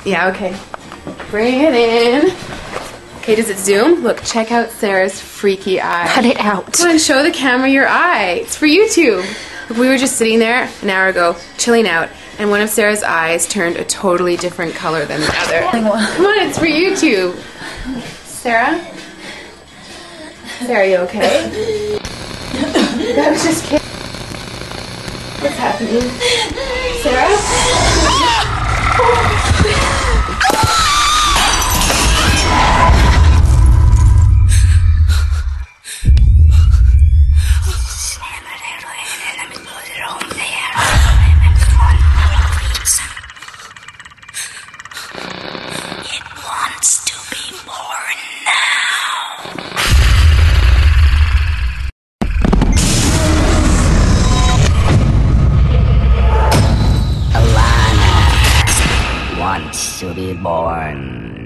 Yeah, okay. Bring it in. Okay, does it zoom? Look, check out Sarah's freaky eye. Cut it out. Come on, show the camera your eye. It's for YouTube. Look, we were just sitting there an hour ago, chilling out, and one of Sarah's eyes turned a totally different color than the other. Come on, it's for YouTube. Sarah? Sarah, you okay? That was just kidding. What's happening? Sarah? Wants to be born